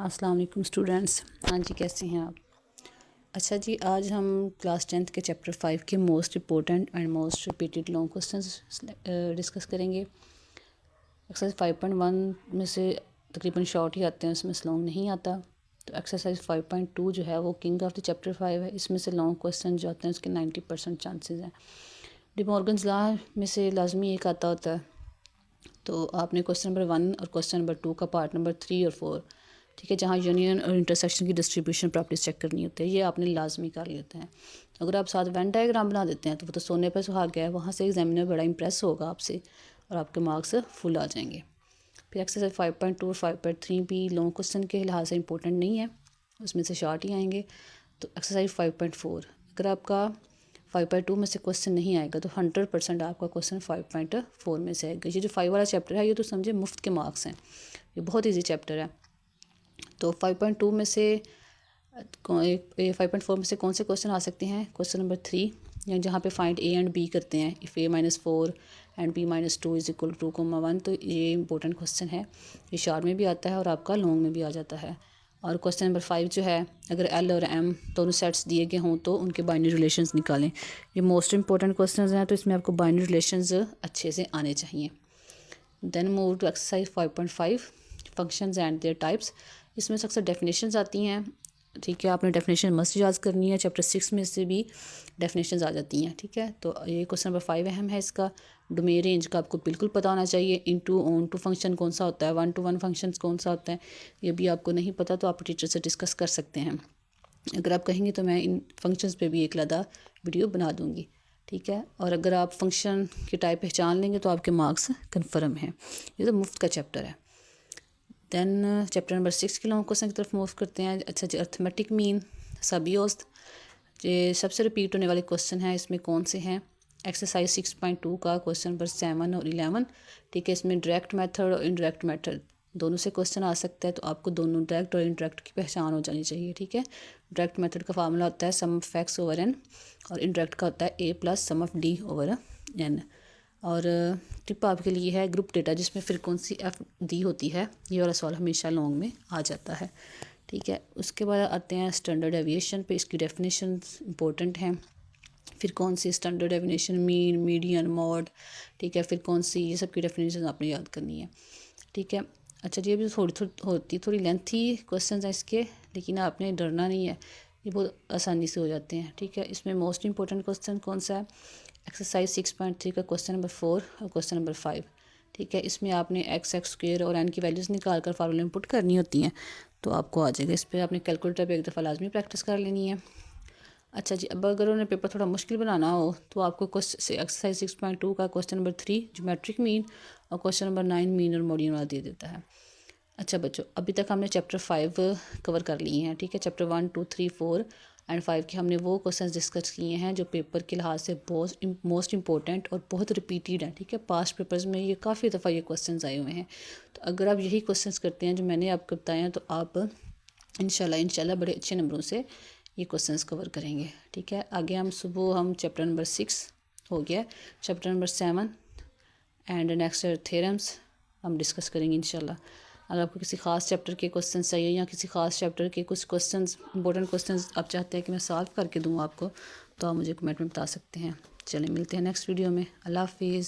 अस्सलाम वालेकुम स्टूडेंट्स। हाँ जी, कैसे हैं आप? अच्छा जी, आज हम क्लास 10th के चैप्टर 5 के most important and most repeated long questions discuss करेंगे। एक्सरसाइज 5.1 में से तकरीबन शॉर्ट ही आते हैं, उसमें से लॉन्ग नहीं आता। तो एक्सरसाइज 5.2 जो है वो किंग ऑफ द चैप्टर 5 है। इसमें से लॉन्ग क्वेश्चन जो आते हैं उसके 90% चांसेस हैं। डी मॉर्गन्स लॉ में से लाजमी एक आता होता है। तो आपने क्वेश्चन नंबर 1 और क्वेश्चन नंबर 2 का पार्ट नंबर 3 और 4, ठीक है, जहाँ यूनियन और इंटरसेक्शन की डिस्ट्रीब्यूशन प्रॉपर्टीज चेक करनी होती है, ये आपने लाजमी कर लेते हैं। अगर आप साथ वेन डायग्राम बना देते हैं तो वो तो सोने पर सुहागा है, वहाँ से एग्जामिनर बड़ा इंप्रेस होगा आपसे और आपके मार्क्स फुल आ जाएंगे। फिर एक्सरसाइज 5.2 और 5.3 भी लॉन्ग क्वेश्चन के लिहाज से इंपॉर्टेंट नहीं है, उसमें से शॉर्ट ही आएंगे। तो एक्सरसाइज 5.4, अगर आपका 5.2 में से क्वेश्चन नहीं आएगा तो 100% आपका क्वेश्चन 5.4 में से आएगा। ये जो 5 वाला चैप्टर है ये तो समझे मुफ्त के मार्क्स हैं, ये बहुत ईजी चैप्टर है। तो 5.2 में से 5.4 में से कौन से क्वेश्चन आ सकते हैं? क्वेश्चन नंबर 3, या जहाँ पे फाइंड ए एंड बी करते हैं, if a-4 and b-2 is equal to 2,1। तो ये इंपॉर्टेंट क्वेश्चन है, ये शॉर्ट में भी आता है और आपका लॉन्ग में भी आ जाता है। और क्वेश्चन नंबर 5 जो है, अगर एल और एम दोनों सेट्स दिए गए हों तो उनके बाइनरी रिलेशंस निकालें। ये मोस्ट इंपॉर्टेंट क्वेश्चन हैं, तो इसमें आपको बाइनरी रिलेशंस अच्छे से आने चाहिए। Then move to exercise 5.5, functions and their types. इसमें से अक्सर डेफिनेशंस आती हैं, ठीक है, आपने डेफिनेशन मस्ट याद करनी है। चैप्टर 6 में से भी डेफिनेशंस आ जाती हैं, ठीक है। तो ये क्वेश्चन नंबर 5 अहम है इसका। डोमेन रेंज का आपको बिल्कुल पता होना चाहिए। इनटू ऑन टू फंक्शन कौन सा होता है, 1 to 1 फंक्शन कौन सा होता है, ये भी आपको नहीं पता तो आप टीचर से डिस्कस कर सकते हैं। अगर आप कहेंगे तो मैं इन फंक्शंस पे भी एक अलग वीडियो बना दूँगी, ठीक है। और अगर आप फंक्शन की टाइप पहचान लेंगे तो आपके मार्क्स कन्फर्म हैं। ये तो मुफ्त का चैप्टर है। देन चैप्टर नंबर 6 के लॉन्ग क्वेश्चन की तरफ मूव करते हैं। अच्छा जी, अर्थमेटिक मीन, सभी औसत, ये सबसे रिपीट होने वाले क्वेश्चन हैं। इसमें कौन से हैं? एक्सरसाइज 6.2 का क्वेश्चन नंबर 7 और 11, ठीक है। इसमें डायरेक्ट मेथड और इनडायरेक्ट मेथड दोनों से क्वेश्चन आ सकता है, तो आपको दोनों डायरेक्ट और इनडायरेक्ट की पहचान हो जानी चाहिए, ठीक है। डायरेक्ट मेथड का फार्मूला होता है sum of X over N, और इनडायरेक्ट का होता है A plus sum of D over N. और टिप आपके लिए है ग्रुप डेटा, जिसमें फ्रीक्वेंसी एफ दी होती है, ये वाला सवाल हमेशा लॉन्ग में आ जाता है, ठीक है। उसके बाद आते हैं स्टैंडर्ड एविएशन पे, इसकी डेफिनेशन इंपॉर्टेंट हैं। फिर कौन सी standard definition, mean, median, mode, ठीक है। फिर कौन सी, ये सब की डेफिनेशन आपने याद करनी है, ठीक है। अच्छा जी, अभी थोड़ी लेंथी क्वेश्चन हैं इसके, लेकिन आपने डरना नहीं है, ये बहुत आसानी से हो जाते हैं, ठीक है। इसमें मोस्ट इंपॉर्टेंट क्वेश्चन कौन सा है? एक्सरसाइज 6.3 का क्वेश्चन नंबर 4 और क्वेश्चन नंबर 5, ठीक है। इसमें आपने एक्स स्क्वायर और एन की वैल्यूज़ निकाल कर फार्मूला इनपुट करनी होती हैं, तो आपको आ जाएगा। इस पर आपने कैलकुलेटर पर एक दफ़ा लाजमी प्रैक्टिस कर लेनी है। अच्छा जी, अब अगर उन्हें पेपर थोड़ा मुश्किल बनाना हो तो आपको एक्सरसाइज 6.2 का क्वेश्चन नंबर 3 ज्योमेट्रिक मीन और क्वेश्चन नंबर 9 मीन और मोडियन वाला दे देता है। अच्छा बच्चों, अभी तक हमने चैप्टर 5 कवर कर लिए हैं, ठीक है। चैप्टर 1, 2, 3, 4 एंड 5 के हमने वो क्वेश्चंस डिस्कस किए हैं जो पेपर के लिहाज से बहुत मोस्ट इंपॉर्टेंट और बहुत रिपीटेड हैं, ठीक है। पास्ट पेपर्स में ये काफ़ी दफ़ा ये क्वेश्चंस आए हुए हैं। तो अगर आप यही क्वेश्चंस करते हैं जो मैंने आपको बताए हैं, तो आप इंशाल्लाह बड़े अच्छे नंबरों से ये क्वेश्चंस कवर करेंगे, ठीक है। आगे हम चैप्टर नंबर 6 हो गया, chapter number 7 and next theorems हम डिस्कस करेंगे इंशाल्लाह। अगर आपको किसी ख़ास चैप्टर के क्वेश्चन चाहिए या किसी ख़ास चैप्टर के कुछ क्वेश्चंस, इंपॉर्टेंट क्वेश्चंस आप चाहते हैं कि मैं सॉल्व करके दूँ आपको, तो आप मुझे कमेंट में बता सकते हैं। चलिए मिलते हैं नेक्स्ट वीडियो में। अल्लाह हाफिज़।